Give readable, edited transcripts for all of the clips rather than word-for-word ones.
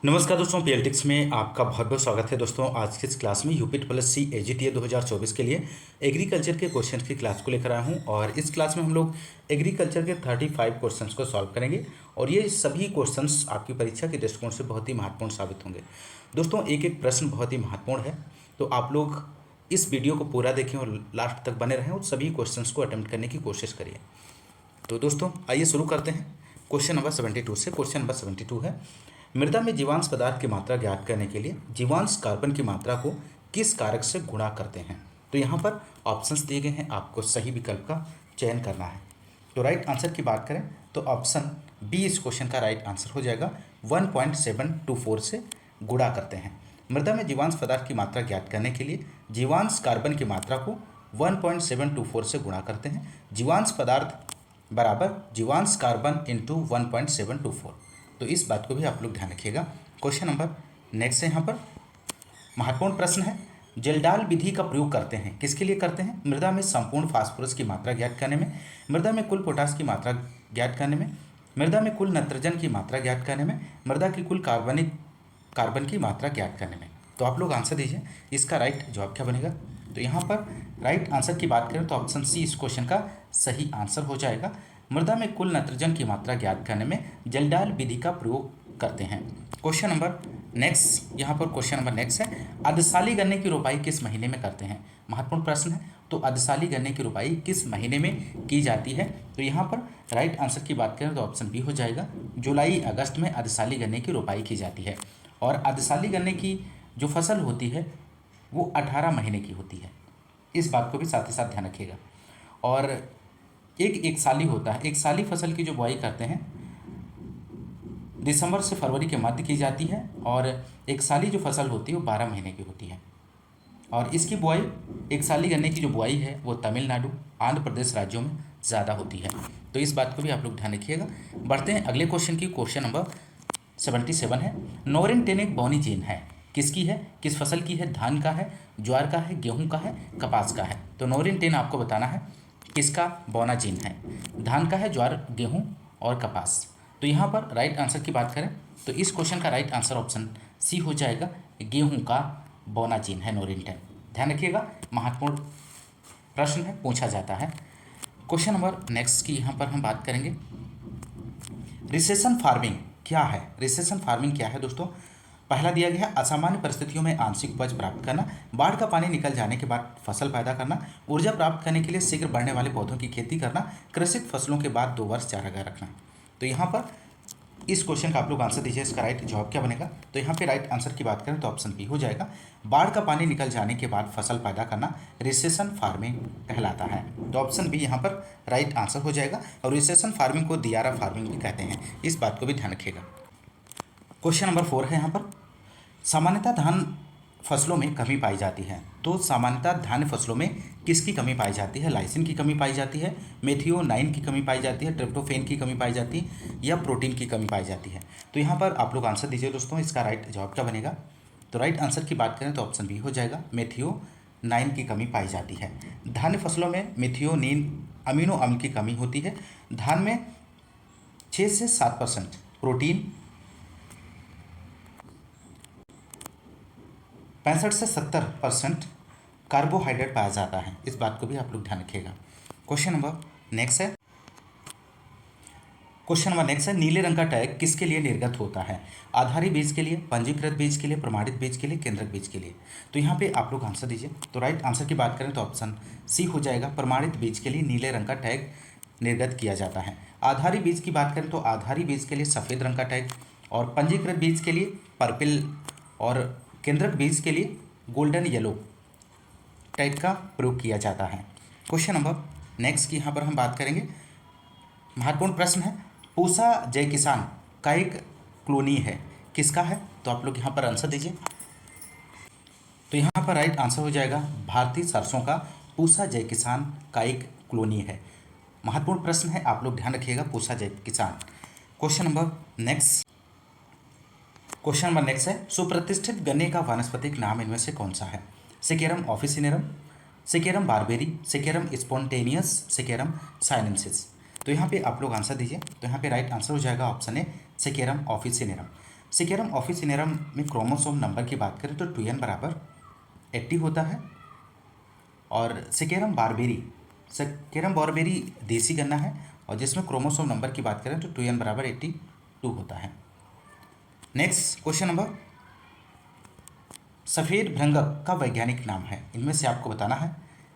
नमस्कार दोस्तों, पीएलटिक्स में आपका बहुत बहुत स्वागत है। दोस्तों आज की इस क्लास में यूपीट प्लस सी एजीटीए 2024 के लिए एग्रीकल्चर के क्वेश्चन की क्लास को लेकर आया हूं और इस क्लास में हम लोग एग्रीकल्चर के 35 क्वेश्चंस को सॉल्व करेंगे और ये सभी क्वेश्चंस आपकी परीक्षा के दृष्टिकोण से बहुत ही महत्वपूर्ण साबित होंगे। दोस्तों एक एक प्रश्न बहुत ही महत्वपूर्ण है, तो आप लोग इस वीडियो को पूरा देखें और लास्ट तक बने रहें और सभी क्वेश्चंस को अटेम्प्ट करने की कोशिश करिए। तो दोस्तों आइए शुरू करते हैं क्वेश्चन नंबर 72 से। क्वेश्चन नंबर 72 है, मृदा में जीवांश पदार्थ की मात्रा ज्ञात करने के लिए जीवांश कार्बन की मात्रा को किस कारक से गुणा करते हैं। तो यहाँ पर ऑप्शंस दिए गए हैं, आपको सही विकल्प का चयन करना है। तो राइट आंसर की बात करें तो ऑप्शन बी इस क्वेश्चन का राइट आंसर हो जाएगा। 1.724 से गुणा करते हैं। मृदा में जीवांश पदार्थ की मात्रा ज्ञात करने के लिए जीवांश कार्बन की मात्रा को 1.724 से गुणा करते हैं। जीवांश पदार्थ बराबर जीवांश कार्बन इंटू 1.724। तो इस बात को भी आप लोग ध्यान रखिएगा। क्वेश्चन नंबर नेक्स्ट है, यहाँ पर महत्वपूर्ण प्रश्न है, जलडाल विधि का प्रयोग करते हैं, किसके लिए करते हैं? मृदा में संपूर्ण फास्फोरस की मात्रा ज्ञात करने में, मृदा में कुल पोटास की मात्रा ज्ञात करने में, मृदा में कुल नाइट्रोजन की मात्रा ज्ञात करने में, मृदा की कुल कार्बन की मात्रा ज्ञात करने में। तो आप लोग आंसर दीजिए, इसका राइट जवाब क्या बनेगा? तो यहाँ पर राइट आंसर की बात करें तो ऑप्शन सी इस क्वेश्चन का सही आंसर हो जाएगा। मृदा में कुल नाइट्रोजन की मात्रा ज्ञात करने में जलडाल विधि का प्रयोग करते हैं। क्वेश्चन नंबर नेक्स्ट, यहाँ पर क्वेश्चन नंबर नेक्स्ट है, अर्धशाली गन्ने की रोपाई किस महीने में करते हैं? महत्वपूर्ण प्रश्न है। तो अर्धशाली गन्ने की रोपाई किस महीने में की जाती है? तो यहाँ पर राइट आंसर की बात करें तो ऑप्शन बी हो जाएगा। जुलाई अगस्त में अर्धशाली गन्ने की रोपाई की जाती है और अर्धशाली गन्ने की जो फसल होती है वो 18 महीने की होती है। इस बात को भी साथ ही साथ ध्यान रखिएगा। और एक साली होता है, एक साली फसल की जो बुआई करते हैं दिसंबर से फरवरी के मध्य की जाती है और एक साली जो फसल होती है वो 12 महीने की होती है। और इसकी बुआई, एक साली गन्ने की जो बुआई है वो तमिलनाडु, आंध्र प्रदेश राज्यों में ज़्यादा होती है। तो इस बात को भी आप लोग ध्यान रखिएगा। बढ़ते हैं अगले क्वेश्चन की। क्वेश्चन नंबर 77 है, नोरिनटेन एक बौनी जीन है, किसकी है? किस फसल की है? धान का है, ज्वार का है, गेहूं का है, कपास का है? तो नोरिनटेन आपको बताना है किसका बौना जीन है। धान का है, ज्वार, गेहूं और कपास। तो यहाँ पर राइट आंसर की बात करें तो इस क्वेश्चन का राइट आंसर ऑप्शन सी हो जाएगा, गेहूं का बौना जीन है नोरिनटेन। ध्यान रखिएगा, महत्वपूर्ण प्रश्न है, पूछा जाता है। क्वेश्चन नंबर नेक्स्ट की यहाँ पर हम बात करेंगे, रिसेशन फार्मिंग क्या है? रिसेशन फार्मिंग क्या है दोस्तों? पहला दिया गया है, असामान्य परिस्थितियों में आंशिक उपज प्राप्त करना, बाढ़ का पानी निकल जाने के बाद फसल पैदा करना, ऊर्जा प्राप्त करने के लिए शीघ्र बढ़ने वाले पौधों की खेती करना, कृषित फसलों के बाद 2 वर्ष चारागाह रखना। तो यहाँ पर इस क्वेश्चन का आप लोग आंसर दीजिए, इसका राइट जवाब क्या बनेगा? तो यहाँ पे राइट आंसर की बात करें तो ऑप्शन बी हो जाएगा, बाढ़ का पानी निकल जाने के बाद फसल पैदा करना रिसेशन फार्मिंग कहलाता है। तो ऑप्शन बी यहाँ पर राइट आंसर हो जाएगा। और रिसेशन फार्मिंग को दियारा फार्मिंग भी कहते हैं, इस बात को भी ध्यान रखिएगा। क्वेश्चन नंबर 4 है यहाँ पर, सामान्यतः धान फसलों में कमी पाई जाती है। तो सामान्यतः धान्य फसलों में किसकी कमी पाई जाती है? लाइसिन की कमी पाई जाती है, मेथियोनाइन की कमी पाई जाती है, ट्रिप्टोफेन की कमी पाई जाती है या प्रोटीन की कमी पाई जाती है? तो यहाँ पर आप लोग आंसर दीजिए दोस्तों, इसका राइट जवाब क्या बनेगा? तो राइट आंसर की बात करें तो ऑप्शन बी हो जाएगा, मेथियोनाइन की कमी पाई जाती है। धान्य फसलों में मेथियोनिन अमीनो अम्ल की कमी होती है। धान में 6 से 7% प्रोटीन, 65 से 70% कार्बोहाइड्रेट पाया जाता है। इस बात को भी आप लोग ध्यान रखिएगा। क्वेश्चन नंबर नेक्स्ट है, नीले रंग का टैग किसके लिए निर्गत होता है? आधारी बीज के लिए, पंजीकृत बीज के लिए, प्रमाणित बीज के लिए, केंद्रक बीज के लिए? तो यहाँ पे आप लोग आंसर दीजिए। तो राइट आंसर की बात करें तो ऑप्शन सी हो जाएगा, प्रमाणित बीज के लिए नीले रंग का टैग निर्गत किया जाता है। आधारी बीज की बात करें तो आधारी बीज के लिए सफ़ेद रंग का टैग, और पंजीकृत बीज के लिए पर्पल, और केंद्रक बीज के लिए गोल्डन येलो टैग का प्रयोग किया जाता है। क्वेश्चन नंबर नेक्स्ट की यहाँ पर हम बात करेंगे, महत्वपूर्ण प्रश्न है, पूसा जय किसान का एक क्लोनी है, किसका है? तो आप लोग यहाँ पर आंसर दीजिए। तो यहाँ पर राइट आंसर हो जाएगा, भारतीय सरसों का पूसा जय किसान का एक क्लोनी है। महत्वपूर्ण प्रश्न है, आप लोग ध्यान रखिएगा, पूसा जय किसान। क्वेश्चन नंबर नेक्स्ट है, सुप्रतिष्ठित गन्ने का वानस्पतिक नाम इनमें से कौन सा है? सिकेरम ऑफिसिनेरम, सिकेरम बारबेरी, सिकेरम स्पॉन्टेनियस, सिकेरम साइनेंसिस? तो यहाँ पे आप लोग आंसर दीजिए। तो यहाँ पे राइट आंसर हो जाएगा ऑप्शन ए, सिकेरम ऑफिसिनेरम। सिकेरम ऑफिसिनेरम में क्रोमोसोम नंबर की बात करें तो 2n बराबर 80 होता है। और सिकेरम बारबेरी देसी गन्ना है और जिसमें क्रोमोसोम नंबर की बात करें तो 2n बराबर 82 होता है। नेक्स्ट क्वेश्चन नंबर, सफ़ेद भृंगक का वैज्ञानिक नाम है, इनमें से आपको बताना है।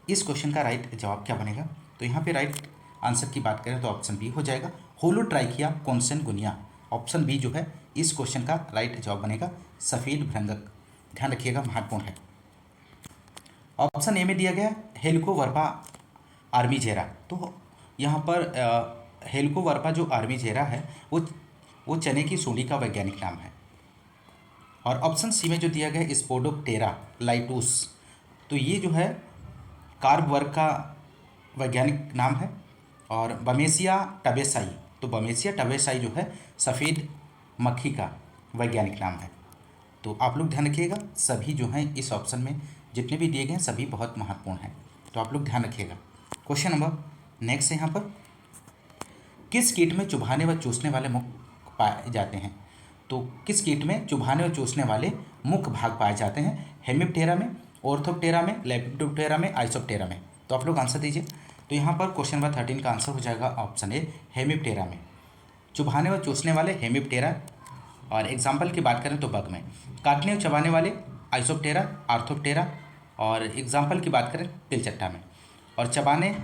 इस क्वेश्चन का राइट जवाब क्या बनेगा? तो यहाँ पे राइट आंसर की बात करें तो ऑप्शन बी हो जाएगा, होलोट्राइकिया कॉन्सेनगुनिया। ऑप्शन बी जो है इस क्वेश्चन का राइट जवाब बनेगा, सफ़ेद भृंगक। ध्यान रखिएगा, महत्वपूर्ण है। ऑप्शन ए में दिया गया हेलिकोवर्पा आर्मीजेरा। तो यहाँ पर हेलिकोवर्पा जो आर्मीजेरा है वो चने की सूंडी का वैज्ञानिक नाम है। और ऑप्शन सी में जो दिया गया है स्पोडोप्टेरा लाइटूस, तो ये जो है कार्ब वर्ग का वैज्ञानिक नाम है। और बमेसिया टबेसाई, तो बमेसिया टबेसाई जो है सफ़ेद मक्खी का वैज्ञानिक नाम है। तो आप लोग ध्यान रखिएगा, सभी जो हैं इस ऑप्शन में जितने भी दिए गए हैं सभी बहुत महत्वपूर्ण हैं, तो आप लोग ध्यान रखिएगा। क्वेश्चन नंबर नेक्स्ट है यहाँ पर, किस कीट में चुभाने व चूसने वाले मुख पाए जाते हैं? तो किस कीट में चुभाने और चूसने वाले मुख्य भाग पाए जाते हैं? हेमिप्टेरा में, ऑर्थोप्टेरा में, लेपिडोप्टेरा में, आइसोप्टेरा में। तो आप लोग आंसर दीजिए। तो यहाँ पर क्वेश्चन नंबर 13 का आंसर हो जाएगा ऑप्शन ए, हेमिप्टेरा में। चुभाने व चूसने वाले हेमिप्टेरा, और एग्जाम्पल की बात करें तो बग में। काटने और चबाने वाले आइसोप्टेरा, आर्थोप्टेरा, और एग्जाम्पल की बात करें तिलचट्टा में। और चबाने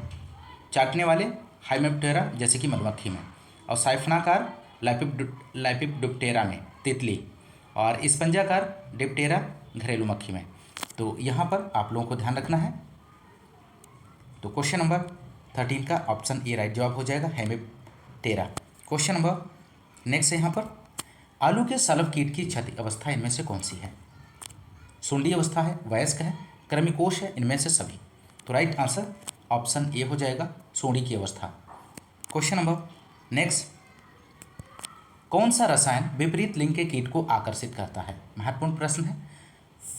चाटने वाले हाइमेप्टेरा जैसे कि मधुमक्खी में। और साइफनाकार लाइपिडोप्टेरा में, तितली। और स्पंजाकार डिप्टेरा घरेलू मक्खी में। तो यहाँ पर आप लोगों को ध्यान रखना है। तो क्वेश्चन नंबर 13 का ऑप्शन ए राइट जवाब हो जाएगा, हेमिप्टेरा। क्वेश्चन नंबर नेक्स्ट है यहाँ पर, आलू के सलभ कीट की क्षति अवस्था इनमें से कौन सी है? सुंडी अवस्था है, वयस्क है, कृमिकोश है, इनमें से सभी। तो राइट आंसर ऑप्शन ए हो जाएगा, सुंडी की अवस्था। क्वेश्चन नंबर नेक्स्ट, कौन सा रसायन विपरीत लिंग के कीट को आकर्षित करता है? महत्वपूर्ण प्रश्न है।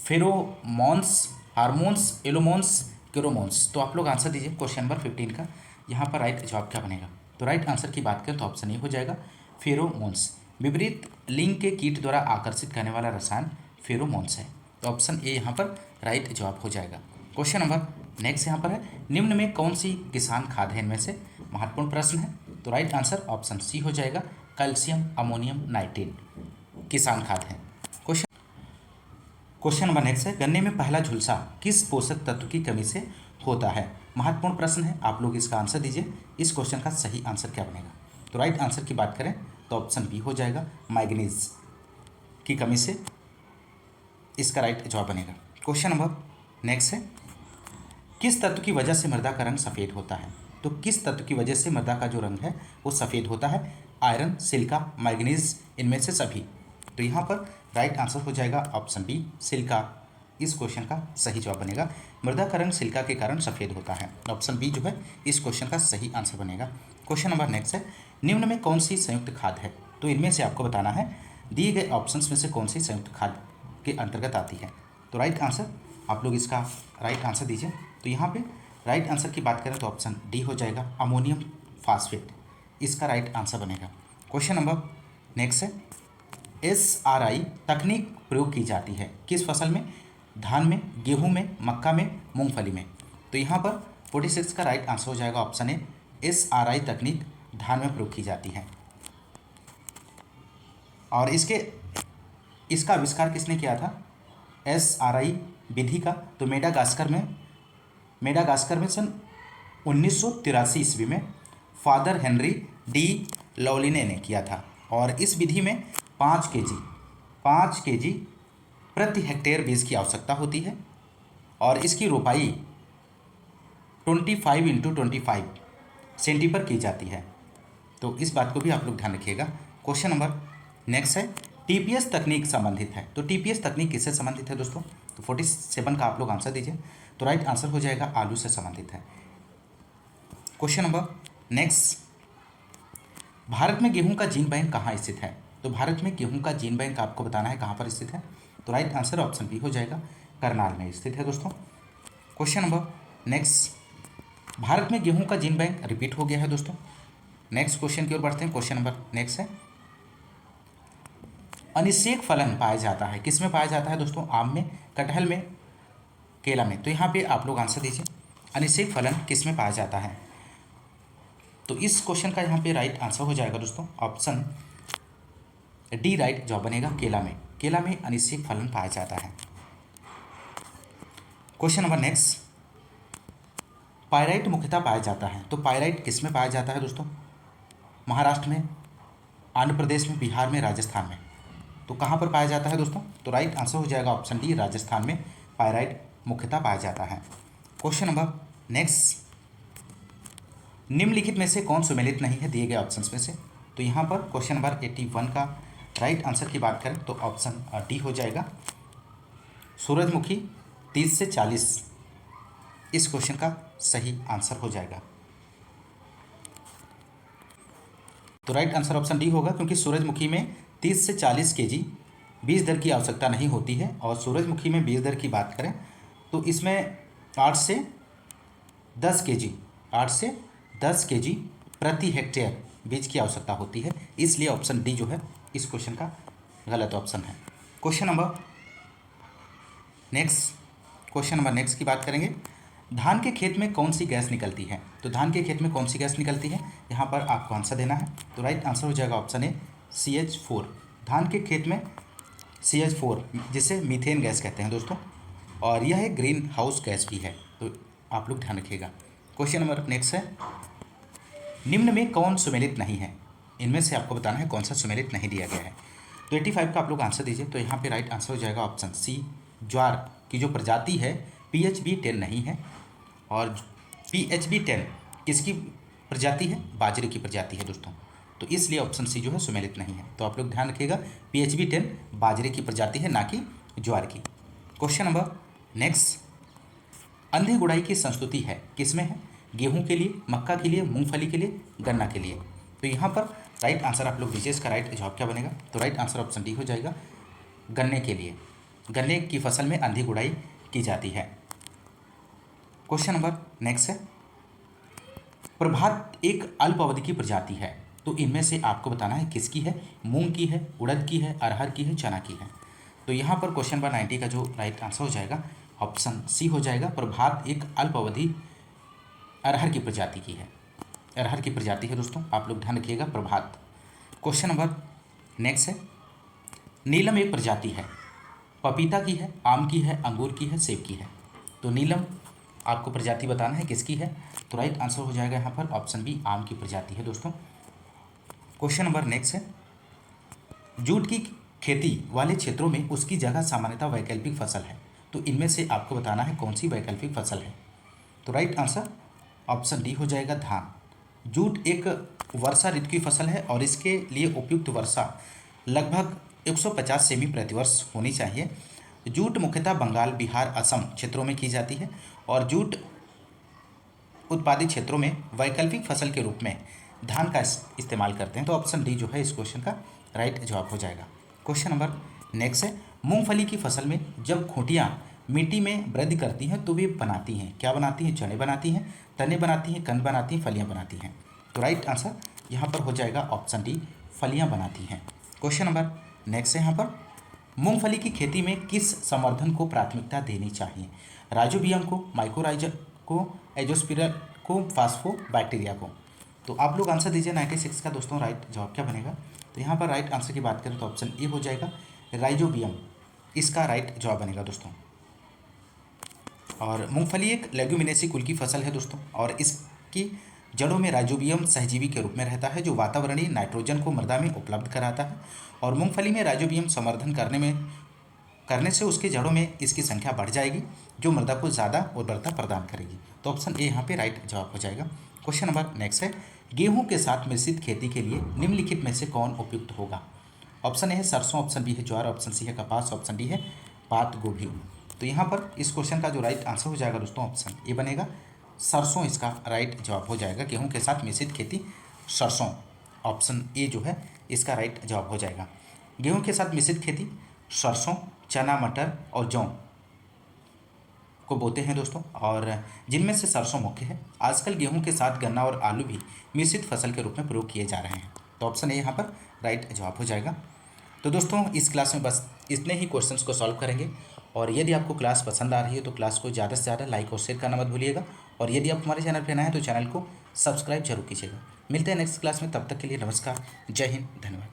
Pheromones, hormones, allomones, kairomones. तो आप लोग आंसर दीजिए क्वेश्चन नंबर 15 का। यहाँ पर राइट जवाब क्या बनेगा? तो राइट आंसर की बात करें तो ऑप्शन ए हो जाएगा, फेरोमोन्स। विपरीत लिंग के कीट द्वारा आकर्षित करने वाला रसायन फेरोमोन्स है। तो ऑप्शन ए यहाँ पर राइट जवाब हो जाएगा। क्वेश्चन नंबर नेक्स्ट यहाँ पर है, निम्न में कौन सी किसान खाद है इनमें से? महत्वपूर्ण प्रश्न है। तो राइट आंसर ऑप्शन सी हो जाएगा, कैल्शियम अमोनियम नाइट्रेट किसान खाद है। क्वेश्चन नंबर नेक्स्ट है, गन्ने में पहला झुलसा किस पोषक तत्व की कमी से होता है? महत्वपूर्ण प्रश्न है, आप लोग इसका आंसर दीजिए। इस क्वेश्चन का सही आंसर क्या बनेगा? तो राइट आंसर की बात करें तो ऑप्शन बी हो जाएगा, मैग्नीज की कमी से इसका राइट जवाब बनेगा। क्वेश्चन नंबर नेक्स्ट है, किस तत्व की वजह से मृदा का रंग सफ़ेद होता है? तो किस तत्व की वजह से मृदा का जो रंग है वो सफ़ेद होता है? आयरन, सिलिका, मैग्नीज, इनमें से सभी। तो यहाँ पर राइट आंसर हो जाएगा ऑप्शन बी, सिलिका। इस क्वेश्चन का सही जवाब बनेगा, मृदा का रंग सिलिका के कारण सफ़ेद होता है। ऑप्शन बी जो है इस क्वेश्चन का सही आंसर बनेगा। क्वेश्चन नंबर नेक्स्ट है, निम्न में कौन सी संयुक्त खाद है? तो इनमें से आपको बताना है दिए गए ऑप्शंस में से कौन सी संयुक्त खाद के अंतर्गत आती है। तो राइट आंसर आप लोग इसका राइट आंसर दीजिए। तो यहाँ पे राइट आंसर की बात करें तो ऑप्शन डी हो जाएगा, अमोनियम फास्फेट। इसका राइट आंसर बनेगा। क्वेश्चन नंबर नेक्स्ट है, SRI तकनीक प्रयोग की जाती है किस फसल में? धान में, गेहूं में, मक्का में, मूंगफली में। तो यहाँ पर 46 का राइट आंसर हो जाएगा ऑप्शन ए, SRI तकनीक धान में प्रयोग की जाती है। और इसका आविष्कार किसने किया था SRI विधि का? तो मेडागास्कर में सन 1983 ईस्वी में फादर हेनरी डी लॉलिने ने किया था। और इस विधि में 5 केजी प्रति हेक्टेयर बीज की आवश्यकता होती है और इसकी रोपाई 25 × 25 सेंटी पर की जाती है। तो इस बात को भी आप लोग ध्यान रखिएगा। क्वेश्चन नंबर नेक्स्ट है, TPS तकनीक संबंधित है। तो TPS तकनीक किससे संबंधित है दोस्तों? तो 47 का आप लोग आंसर दीजिए। तो राइट आंसर हो जाएगा, आलू से संबंधित है। क्वेश्चन नंबर नेक्स्ट, भारत में गेहूं का जीन बैंक कहाँ स्थित है? तो भारत में गेहूं का जीन बैंक आपको बताना है कहाँ पर स्थित है। तो राइट आंसर ऑप्शन बी हो जाएगा, करनाल में स्थित है दोस्तों। क्वेश्चन नंबर नेक्स्ट, भारत में गेहूं का जीन बैंक रिपीट हो गया है दोस्तों। नेक्स्ट क्वेश्चन की ओर बढ़ते हैं। क्वेश्चन नंबर नेक्स्ट है, अनिषेक फलन पाया जाता है, किस में पाया जाता है दोस्तों? आम में, कटहल में, केला में। तो यहाँ पे आप लोग आंसर दीजिए, अनिषेक फलन किस में पाया जाता है? तो इस क्वेश्चन का यहाँ पे राइट आंसर हो जाएगा दोस्तों ऑप्शन डी राइट जवाब बनेगा, केला में। केला में अनिषेक फलन पाया जाता है। क्वेश्चन नंबर नेक्स्ट, पायराइट मुख्यतः पाया जाता है। तो पायराइट किस में पाया जाता है दोस्तों? महाराष्ट्र में, आंध्र प्रदेश में, बिहार में, राजस्थान में। तो कहाँ पर पाया जाता है दोस्तों? तो राइट आंसर हो जाएगा ऑप्शन डी, राजस्थान में पायराइट मुख्यतः पाया जाता है। क्वेश्चन नंबर नेक्स्ट, निम्नलिखित में से कौन सुमेलित नहीं है दिए गए ऑप्शंस में से? तो यहाँ पर क्वेश्चन नंबर 81 का राइट आंसर की बात करें तो ऑप्शन डी हो जाएगा, सूरजमुखी 30 से 40 इस क्वेश्चन का सही आंसर हो जाएगा। तो राइट आंसर ऑप्शन डी होगा, क्योंकि सूरजमुखी में 30 से 40 केजी बीज दर की आवश्यकता नहीं होती है। और सूरजमुखी में बीज दर की बात करें तो इसमें 8 से 10 केजी 8 से 10 केजी प्रति हेक्टेयर बीज की आवश्यकता होती है। इसलिए ऑप्शन डी जो है इस क्वेश्चन का गलत ऑप्शन है। क्वेश्चन नंबर नेक्स्ट की बात करेंगे, धान के खेत में कौन सी गैस निकलती है? तो धान के खेत में कौन सी गैस निकलती है, यहाँ पर आपको आंसर देना है। तो राइट आंसर हो जाएगा ऑप्शन ए, CH4। धान के खेत में CH4 जिसे मीथेन गैस कहते हैं दोस्तों, और यह एक ग्रीन हाउस गैस भी है, तो आप लोग ध्यान रखिएगा। क्वेश्चन नंबर नेक्स्ट है, निम्न में कौन सुमेलित नहीं है? इनमें से आपको बताना है कौन सा सुमेलित नहीं दिया गया है। तो 85 का आप लोग आंसर दीजिए। तो यहाँ पे राइट आंसर हो जाएगा ऑप्शन सी, ज्वार की जो प्रजाति है PHB10 नहीं है। और PHB10 किसकी प्रजाति है? बाजरे की प्रजाति है दोस्तों। तो इसलिए ऑप्शन सी जो है सुमेलित नहीं है। तो आप लोग ध्यान रखिएगा, PHB10 बाजरे की प्रजाति है, ना कि ज्वार की। क्वेश्चन नंबर नेक्स्ट, अंधे गुड़ाई की संस्तुति है किसमें है? गेहूं के लिए, मक्का के लिए, मूंगफली के लिए, गन्ना के लिए। तो यहाँ पर राइट आंसर आप लोग दीजिए, इसका राइट जवाब क्या बनेगा? तो राइट आंसर ऑप्शन डी हो जाएगा, गन्ने के लिए। गन्ने की फसल में अंधी गुड़ाई की जाती है। क्वेश्चन नंबर नेक्स्ट है, प्रभात एक अल्प अवधि की प्रजाति है। तो इनमें से आपको बताना है किसकी है? मूंग की है, उड़द की है, अरहर की है, चना की है। तो यहाँ पर क्वेश्चन नंबर 90 का जो राइट आंसर हो जाएगा ऑप्शन सी हो जाएगा, प्रभात एक अल्प अवधि अरहर की प्रजाति की है। अरहर की प्रजाति है दोस्तों, आप लोग ध्यान रखिएगा, प्रभात। क्वेश्चन नंबर नेक्स्ट है, नीलम एक प्रजाति है, पपीता की है, आम की है, अंगूर की है, सेब की है। तो नीलम आपको प्रजाति बताना है किसकी है? तो राइट आंसर हो जाएगा यहाँ पर ऑप्शन बी, आम की प्रजाति है दोस्तों। क्वेश्चन नंबर नेक्स्ट है, जूट की खेती वाले क्षेत्रों में उसकी जगह सामान्यतः वैकल्पिक फसल है। तो इनमें से आपको बताना है कौन सी वैकल्पिक फसल है। तो राइट आंसर ऑप्शन डी हो जाएगा, धान। जूट एक वर्षा ऋतु की फसल है और इसके लिए उपयुक्त वर्षा लगभग 150 सेमी प्रतिवर्ष होनी चाहिए। जूट मुख्यतः बंगाल, बिहार, असम क्षेत्रों में की जाती है और जूट उत्पादित क्षेत्रों में वैकल्पिक फसल के रूप में धान का इस्तेमाल करते हैं। तो ऑप्शन डी जो है इस क्वेश्चन का राइट जवाब हो जाएगा। क्वेश्चन नंबर नेक्स्ट है, मूंगफली की फसल में जब खूंटियाँ मिट्टी में वृद्धि करती हैं तो वे बनाती हैं, क्या बनाती हैं? चने बनाती हैं, तने बनाती हैं, कंद बनाती हैं, फलियाँ बनाती हैं। तो राइट आंसर यहाँ पर हो जाएगा ऑप्शन डी, फलियाँ बनाती हैं। क्वेश्चन नंबर नेक्स्ट है, यहाँ पर मूंगफली की खेती में किस संवर्धन को प्राथमिकता देनी चाहिए? राइजोबियम को, माइकोराइजा को, एजोस्पिरल को, फास्फोबैक्टीरिया को। तो आप लोग आंसर दीजिए 96 का दोस्तों, राइट जवाब क्या बनेगा? तो यहाँ पर राइट आंसर की बात करें तो ऑप्शन ए हो जाएगा, राइजोबियम इसका राइट जवाब बनेगा दोस्तों। और मूंगफली एक लेग्यूमिनेसी कुल की फसल है दोस्तों, और इसकी जड़ों में राइजोबियम सहजीवी के रूप में रहता है जो वातावरणीय नाइट्रोजन को मृदा में उपलब्ध कराता है। और मूंगफली में राइजोबियम संवर्धन करने से उसके जड़ों में इसकी संख्या बढ़ जाएगी जो मृदा को ज़्यादा उर्वरता प्रदान करेगी। तो ऑप्शन ए यहाँ पे राइट जवाब हो जाएगा। क्वेश्चन नंबर नेक्स्ट है, गेहूं के साथ मिश्रित खेती के लिए निम्नलिखित में से कौन उपयुक्त होगा? ऑप्शन ए है सरसों, ऑप्शन बी है ज्वार, ऑप्शन सी है कपास, ऑप्शन डी है पात गोभी। तो यहाँ पर इस क्वेश्चन का जो राइट आंसर हो जाएगा दोस्तों ऑप्शन ए बनेगा, सरसों इसका राइट जवाब हो जाएगा। गेहूं के साथ मिश्रित खेती सरसों, ऑप्शन ए जो है इसका राइट जवाब हो जाएगा। गेहूं के साथ मिश्रित खेती सरसों, चना, मटर और जौ को बोते हैं दोस्तों, और जिनमें से सरसों मुख्य है। आजकल गेहूं के साथ गन्ना और आलू भी मिश्रित फसल के रूप में प्रयोग किए जा रहे हैं। तो ऑप्शन ए यहाँ पर राइट जवाब हो जाएगा। तो दोस्तों इस क्लास में बस इतने ही क्वेश्चंस को सॉल्व करेंगे। और यदि आपको क्लास पसंद आ रही है तो क्लास को ज़्यादा से ज़्यादा लाइक और शेयर करना मत भूलिएगा। और यदि आप हमारे चैनल पर नए हैं तो चैनल को सब्सक्राइब जरूर कीजिएगा। मिलते हैं नेक्स्ट क्लास में, तब तक के लिए नमस्कार, जय हिंद, धन्यवाद।